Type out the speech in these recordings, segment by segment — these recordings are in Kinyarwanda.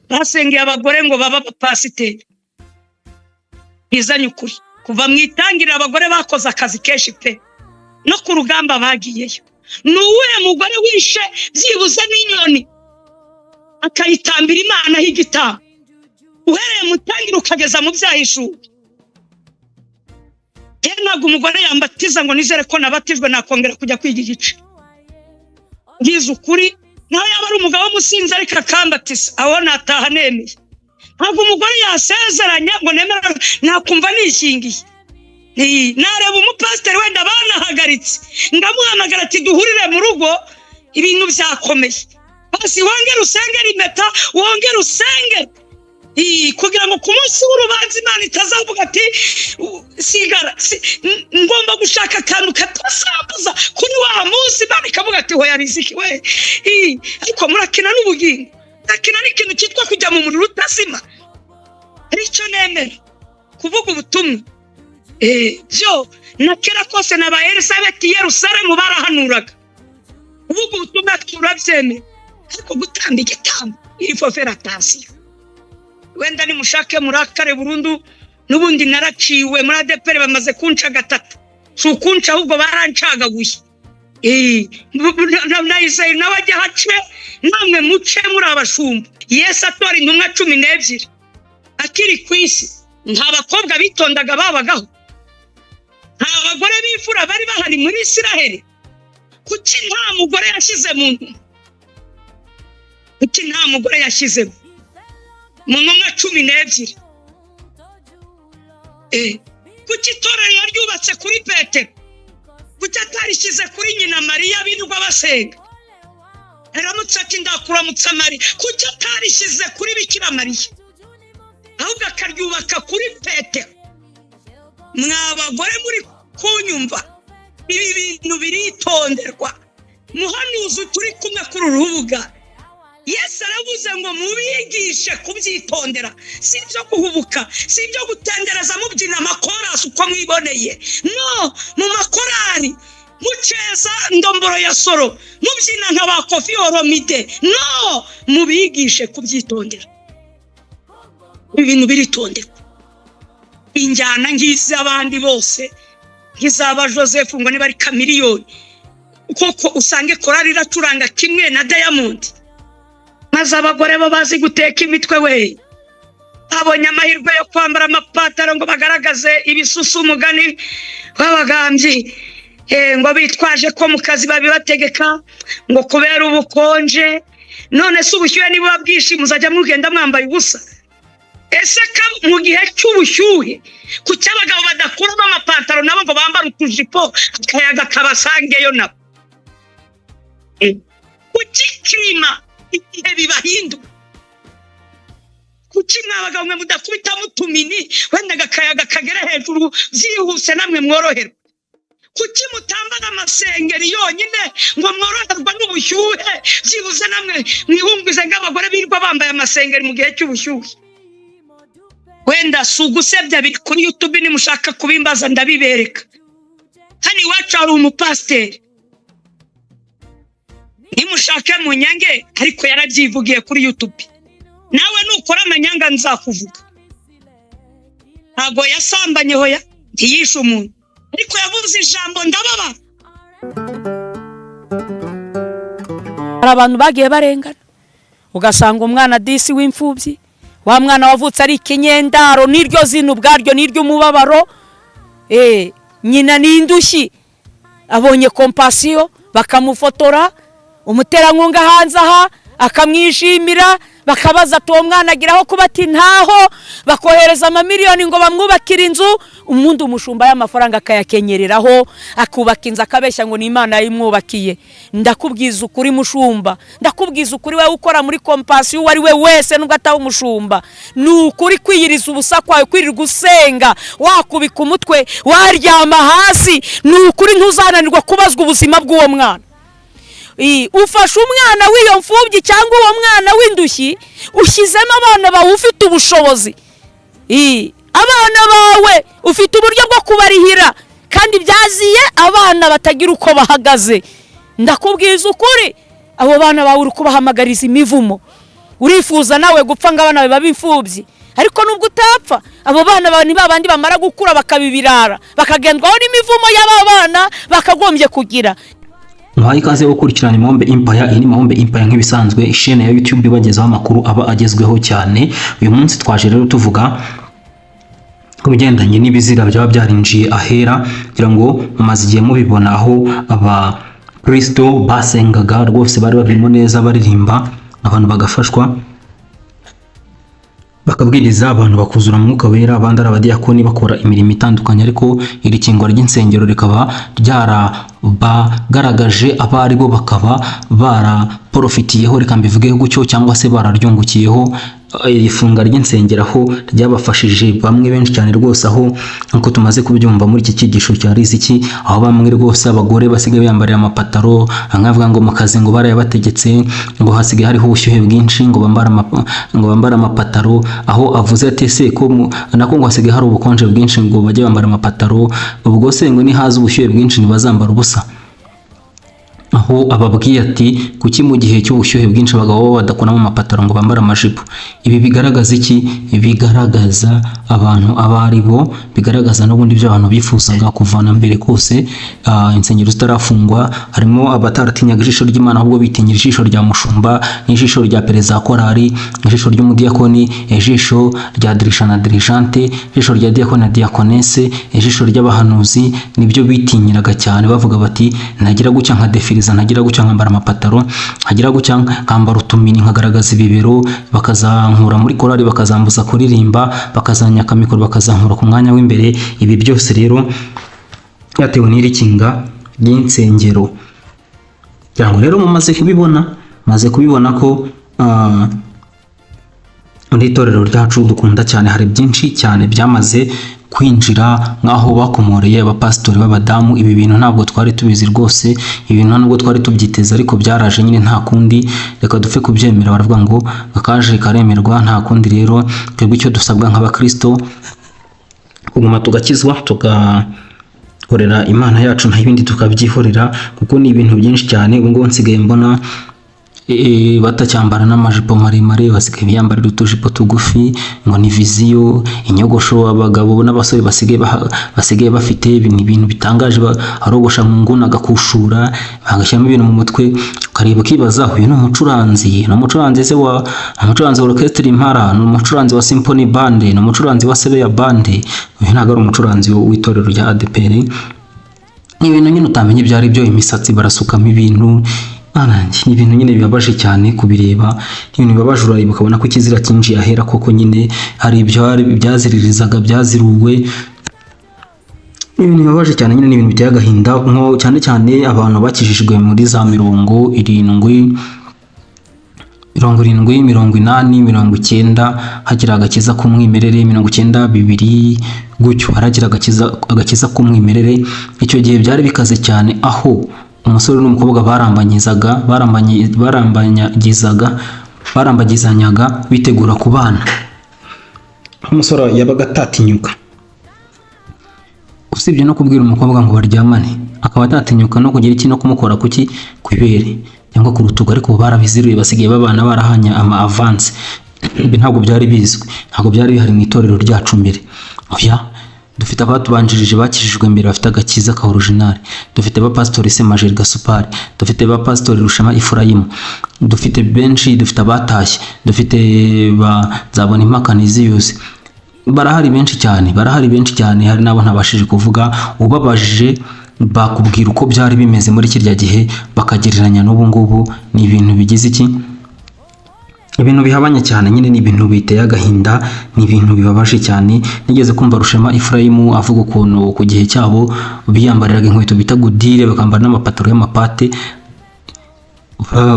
basengeye abagore ngo baba pasiteri. Izanye ukuri kuva mwitangirira abagore bakoze akazi kenshi pe no ku rugamba bagiyeyo. Nuwe mugore wishe byibuze n'inyoni akayitambira Imana h'igitabo uhereye mutangira ukageza mu byahishura. Ntabwo umugore yambatiza ngo nizere ko nabatijwe nakongera kujya kwiga igice. Ngize ukuri nawe yaba ari umugabo w'umusinzi ariko akambatiza aho nataha nemeye. Ntabwo umugore yasezeranya ngo nemera nakumva nishingiye. Nareba umupasiteri wenda banahagaritse ngamuhamagara ati duhurire mu rugo ibintu byakomeye. Basi wongera usengera impeta wongera usengera kugira ngo ku munsi w'urubanza Imana itazavuga ati sigara ngomba gushaka akantu katasambuza kuri wa munsi Imana ikavuga ati hoya riziki we. Ariko murakina n'ubugingo, murakina n'ikintu cyitwa kujya mu muriro utazima. Aricyo nemera kuvuga ubutumwa. Byo nakera kose na ba Elisabeth Yerusalemu barahanuraga kuvuga ubutumwa turabyemera, ariko gutamba igitambo iri foferatasiyo. Wenda ni mushake murakare burundu nubundi naraciwe muri ADPR bamaze kunca gatatu. Sukunca ahubwo barancagaguye. Nayise nawajya hace namwe muce muri abashumba. Yesu atora intumwa 12 akiri kwisi. Nta bakobwa bitondaga babagaho, nta bagore bifura bari bahari muri Isiraheli. Kuki nta mugore yashize mu ntumwa? Kuki nta mugore yashize mu ntumwa 12? Kuki itorero yaryubatse kuri Petero? Kuki atarishize kuri nyina Mariya birirwa basenga? Aramutse ati ndakuramutsa Mariya. Kuki atarishize kuri Bikira Mariya ahubwo akaryubaka kuri Petero? Mwabagore muri kunyumva ibi bintu biritonderwa. Muhanuzi turi kumwe kuri urubuga Yesu aravuze ngo mubigishe kubyitondera, si byo kuhubuka, si byo gutendereza mubyina amakorasi uko mwiboneye. No, mu makorari muceza ndomboro ya soro mubyina nka ba Kofi Olomide. No, mubigishe kubyitondera. Ibintu biritonderwa. Injyana ngize abandi bose nkizaba Joseph ngo ni bari kamiliyoni koko usange korari iracuranga kimwe na Diamond. Maze abagore bo bazi guteka imitwe we abonye amahirwe yo kwambara amapataro ngo bagaragaze ibisusu umugani w'abagambyi ngo bitwaje ko mu kazi babibategeka ngo kubera ubukonje. None se ubushyuhe niba babwishi muzajya mugenda mwambaye ubusa? Ese mu gihe cy'ubushyuhe kuki abagabo badakuramo amapataro nabo ngo bambara utujipo akayaga kabasangeyo nabo? Kuki klima igihe bibahindu? Kuki mwabagabo mwe mudakubita mutumini wenda gakayaga kagera hejuru byihuse namwe mworoherwa? Kuki mutambara amasengeri yonyine ngo mworoherwa n'ubushyuhe byibuze namwe mwihumbize nk'abagore birirwa bambaye amasengeri mu gihe cy'ubushyuhe? Wenda sugusebya biri kuri YouTube ni mushaka kubimbaza ndabibereka. Hani wacu ari umupasiteri ni mushake mu nyange ariko yarabyivugiye kuri YouTube. Nawe nukora amanyanga nzakuvuga. Ntago yasambanye hoya ntiyishe umuntu ariko yavuze ijambo ndababa. Abantu bagiye barengana ugasanga umwana disi w'imfubyi, wa mwana wavutse ari ikinyendaro niryo zino ubwaryo niryo umubabaro. Nyina n'indushyi abonye kompasiyo bakamufotora, umuterankunga hanze aha akamwishimira, bakabaza ati uwo mwana agiraho kuba ati ntaho, bakohereza amamiliyoni ngo bamwubakire inzu. Umuntu umushumba y'amafaranga akayakenyereraho akubaka inzu akabeshya ngo ni Imana yayimwubakiye. Ndakubwiza ukuri mushumba, ndakubwiza ukuri wewe ukora muri kompasiyo wari we wese nubwo ataba umushumba, ni ukuri kwiyiriza ubusa kwawe kwirira gusenga wakubika umutwe waryama hasi, ni ukuri ntuzananirwa kubazwa ubuzima bw'uwo mwana. Ufashe umwana w'iyo mfubyi cyangwa uwo mwana w'indushyi ushyizemo abana bawe ufite ubushobozi. Abana bawe ufite uburyo bwo kubarihira kandi byaziye abana batagira uko bahagaze. Ndakubwiza ukuri abo bana bawe uri kubahamagariza imivumo. urifuza nawe gupfa ngo abana bawe babe imfubyi, ariko nubwo utapfa abo bana bawe ni babandi bamara gukura bakabibirara bakagendwaho n'imivumo y'aba bana bakagombye kugira. Mwaye ikaze gukurikirana Impombe Empire. Iyi ni Impombe Empire nk'ibisanzwe, ishene ya YouTube ibagezaho amakuru aba agezweho cyane. Uyu munsi twaje rero tuvuga ku bigendanye n'ibizira byaba byarinjiye ahera, kugira ngo mumaze igihe mubibona aho aba Kristo basengaga rwose bari babirimo neza baririmba, abantu bagafashwa bakabwiriza abantu bakuzura mu mwuka wera, abandi ari abadiyakoni bakora imirimo itandukanye, ariko iri kingwa ry'insengero rikaba ryarabagaragaje abari bo bakaba baraprofitiyeho, reka mbivugeho gutyo, cyangwa se bararyungukiyeho. Ifunga ry'insengero aho ryabafashije bamwe benshi cyane rwose, aho nkuko tumaze kubyumva muri iki cyigisho cya Riziki, aho bamwe rwose abagore basigaye biyambarira amapataro, nkavuga ngo mu kazi ngo barayabategetse, ngo hasigaye hariho ubushyuhe bwinshi, ngo bambara amapataro, aho avuze ati se ko nako ngo hasigaye hari ubukonje bwinshi, ngo bajye bambara amapataro, ubwo se ngo nihaza ubushyuhe bwinshi ntibazambara ubusa. Aho ababwiye ati kuki mu gihe cy'ubushyuhe bwinshi abagabo badakunamo amapataro ngo bambara amajipo. Ibi bigaragaza iki? Bigaragaza abantu abari bo, bigaragaza n'ubundi byo abantu bifuzaga kuvana mbere kose. Insengero zitarafungwa harimo abataratinyaga ijisho ry'Imana, ahubwo bitinyira ijisho rya mushumba, n'ijisho rya perezida korari, ijisho ry'umudiyakoni, ijisho rya dirisha na dirigente, ijisho rya diyakoni na diyakonese, ijisho ry'abahanuzi. Nibyo bitinyiraga cyane, bavuga bati nagira gucya nka defiriza, nagira gucya nkambara amapataro, nagira gucya nkambara utumini nkagaragaza ibibero, bakazankura muri korari, bakazambuza kuririmba, bakazanyaka mikoro, bakazankura ku mwanya w'imbere. Ibi byose rero yatewe n'iri kinga ry'insengero. Cyangwa rero mumaze kubibona ko muri itorero ryacu dukunda cyane, hari byinshi cyane byamaze kwinjira nk'aho bakomoreye abapasitori b'abadamu. Ibi bintu ntabwo twari tubizi rwose, ibi bintu ntabwo twari tubyiteze, ariko byaraje nyine nta kundi, reka dupfe kubyemera. Baravuga ngo akaje karemerwa, nta kundi. Rero twebwe icyo dusabwa nk'abakristo kuguma tugakizwa, tugakorera Imana yacu, nta ibindi tukabyihorera, kuko ni ibintu byinshi cyane. Ubu ngubu nsigaye mbona batacyambara n'amajipo maremare, basigaye biyambarira utujipo tugufi, ngo ni viziyo. Inyogosho abagabo n'abasore basigaye bafite ibintu bitangaje, arogosha mu nguni agakushura, bagashyiramo ibintu mu mutwe, ukareba ukibaza uyu ni umucuranzi se wa orchestre Impara, ni umucuranzi wa symphony band, ni umucuranzi wa Sebeya band. Uyu ntabwo ari umucuranzi w'itorero rya ADPR. Ni ibintu nyine utamenya ibyo ari byo, imisatsi barasukamo ibintu. Ni ibintu nyine bibabaje cyane kubireba, ibintu bibabaje, urareba ukabona ko ikizira cyinjiye ahera koko. nyine hari ibyo byaziririzaga byaziruwe, ibintu bibabaje cyane nyine, n'ibintu biteye agahinda, nko cyane cyane abantu bakijijwe muri za 70, 80, hagira agakiza k'umwimerere, 92 gutyo haragira agakiza k'umwimerere. Icyo gihe byari bikaze cyane, aho umusore n'umukobwa barambagizanyaga bitegura kubana. Umusore yabaga atatinyuka, usibye no kubwira umukobwa ngo baryamane, akaba atatinyuka no kugira iki, no kumukora kuki, kwibere cyangwa ku rutugu. Ariko barabiziruye, basigaye babana barahanya ama avance. Ibi ntabwo byari bizwi, ntabwo byari bihari mu itorero ryacu mbere. Oya, dufite abatubanjirije bakijijwe mbere bafite agakiza ka original. Dufite abapasitori Semajeri Gasupari, dufite abapasitori Rushema Efurayimu, dufite benshi, dufite abatashye, dufite Nzabona Impaka Niziyusi. Barahari benshi cyane, hari nabo ntabashije kuvuga. Ubabajije bakubwira uko byari bimeze muri kirya gihe, bakagereranya n'ubu ngubu. Ni ibintu bigize iki, ibintu bihabanye cyane nyine, ni ibintu biteye agahinda, ni ibintu bibabaje cyane. Nigeze kumva Rushema Efurayimu avuga ukuntu ku gihe cyabo biyambariraga inkweto bita gudire, bakambara n'amapataro y'amapate,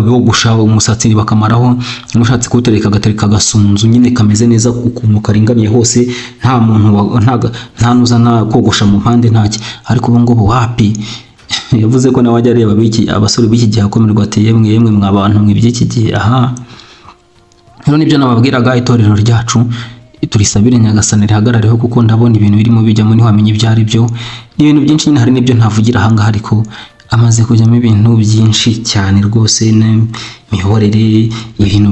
bogosha umusatsi bakamaraho, n'ushatse kuwutereka agatereka agasunzu nyine kameze neza, ukuntu karinganiye hose, nta muntu nta nuzana kogosha mu mpande ntaki. Ariko ubu ngubu wapi, yavuze ko nawe ajya areba abasore b'iki gihe akomerwa ati yemwe mwa bantu mw'iby'iki gihe. Rero nibyo nababwiraga, itorero ryacu turisabire Nyagasani rihagarareho, kuko ndabona ibintu birimo bijyamo ntiwamenye ibyo ari byo. Ni ibintu byinshi nyine, hari n'ibyo ntavugira ahangaha, ariko amaze kujyamo ibintu byinshi cyane rwose, n'imihorere, ibintu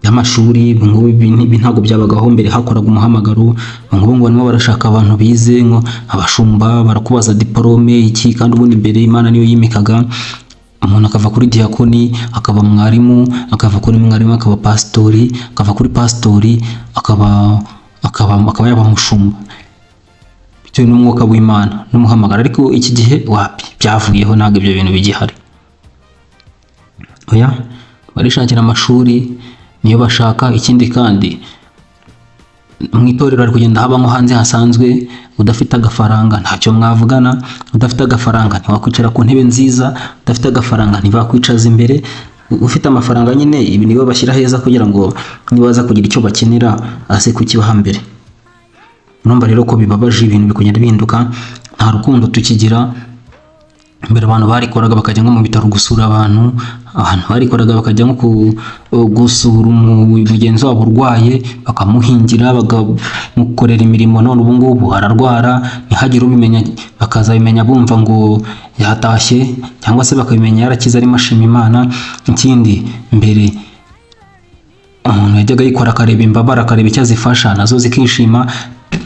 y'amashuri. Ubu ngubu ibi ntabwo byabagaho mbere, hakoraga umuhamagaro. Ubu ngubu ngo barimo barashaka abantu bize ngo abashumba, barakubaza diporome iki, kandi ubundi mbere Imana niyo yimikaga umuntu akava kuri diyakoni akaba mwarimu, akava kuri mwarimu akaba pasitori, akava kuri pasitori akaba yaba umushumba bitewe n'umwuka w'Imana n'umuhamagaro. Ariko iki gihe wapi, byavuyeho, ntabwo ibyo bintu bigihari. Oya, barishakira amashuri niyo bashaka. Ikindi kandi mu itorero ari kugenda habamo hanze hasanzwe, udafite agafaranga ntacyo mwavugana, udafite agafaranga ntiwakwicara ku ntebe nziza, udafite agafaranga ntibakwicaza imbere. Ufite amafaranga nyine ibi nibo bashyira heza kugira ngo nibaza kugira icyo bakenera ase kukibaha mbere. Urumva rero ko bibabaje, ibintu bikugenda bihinduka, nta rukundo tukigira. Mbere abantu barikoraga bakajya nko mu bitaro gusura abantu barikoraga bakajya nko gusura umugenzi wabo urwaye, bakamuhingira, bakamukorera imirimo. None ubu ngubu ararwara ntihagire ubimenya, bakazabimenya bumva ngo yatashye, cyangwa se bakabimenya yarakize arimo ashima Imana. Ikindi mbere umuntu yajyaga yikora akareba imbabare, akareba icyo azifasha nazo zikishima,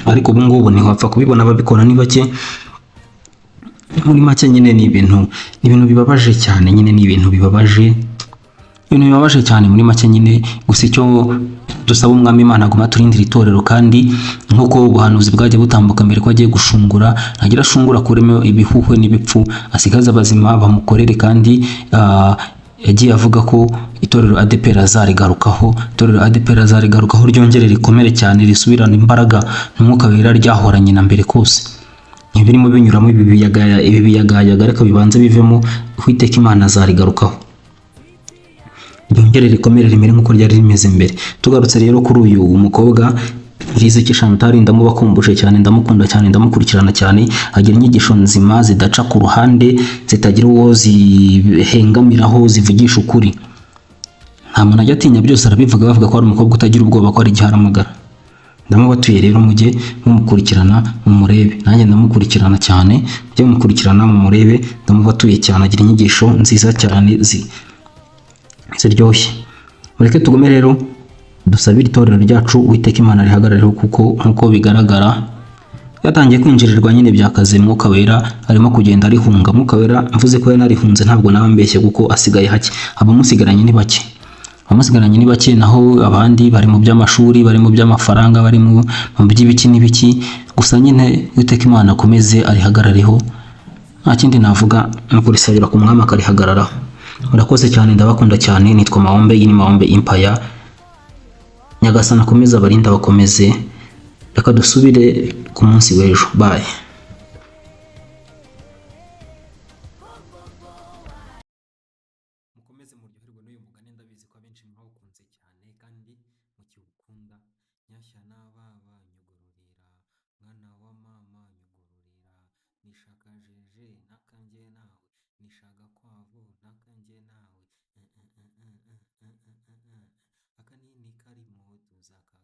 ariko ubu ngubu ntiwapfa kubibona, babikora ni bake. Muri make nyine ni ibintu bibabaje cyane, nyine ni ibintu bibabaje cyane muri make nyine. Gusa icyo dusaba umwami Imana aguma turindira itorero, kandi nk'uko ubuhanuzi bwagiye butambuka mbere ko agiye gushungura, ntagira ashungura kuremo ibihuhwe n'ibipfu, asigaze abazima bamukorere. Kandi yagiye avuga ko itorero ADEPR azarigarukaho, ryongere rikomere cyane, risubirane imbaraga n'umwuka wera ryahoranye na mbere kose. Birimo binyuramo ibi biyagayaga, ariko bibanze bivemo. Uwiteka Imana azarigarukaho, ryongere rikomere rimere nk'uko ryari rimeze mbere. Tugarutse rero kuri uyu mukobwa Riziki Chantal, ndamubakumbuje cyane, ndamukunda cyane, ndamukurikirana cyane. Agira inyigisho nzima zidaca ku ruhande, zitagira uwo zihengamiraho, zivugisha ukuri. Nta muntu ajya atinya, byose arabivuga, bavuga ko ari umukobwa utagira ubwoba, ko ari igiharamagara. Ndamubatuye rero mujye mumukurikirana mumurebe, nanjye ndamukurikirana cyane, mujye mumukurikirana mumurebe. Ndamubatuye cyane, agira inyigisho nziza cyane ziryoshye. Mureke tugume rero dusabire itorero ryacu, Uwiteka Imana rihagarareho, kuko nkuko bigaragara yatangiye kwinjirirwa nyine byakaze. Mwuka wera arimo kugenda arihunga. Mwuka wera mvuze ko yanarihunze ntabwo nawe mbeshye, kuko asigaye hake, abamusigaranye ni bake. Naho abandi bari mu by'amashuri, bari mu by'amafaranga, bari mu by'ibiki n'ibiki. Gusa nyine Uwiteka Imana akomeze arihagarareho, nta kindi navuga, no kurisabira ku mwami akarihagararaho. Murakoze cyane, ndabakunda cyane. Nitwa Mahombe, iyi ni Mahombe Empire. Nyagasani akomeze abarinda, bakomeze. Reka dusubire ku munsi w'ejo. Bye. Mukomeze muryoherwe n'uyu mugani, ndabizi ko abenshi mwawukunze cyane kandi mukiwukunda. Nyashya n'ababa nyugururira, mwana wa mama nyugururira, nishaka jeje nakanjye nawe, nishaka kwavo nakanjye nawe, akanini karimo tuzaka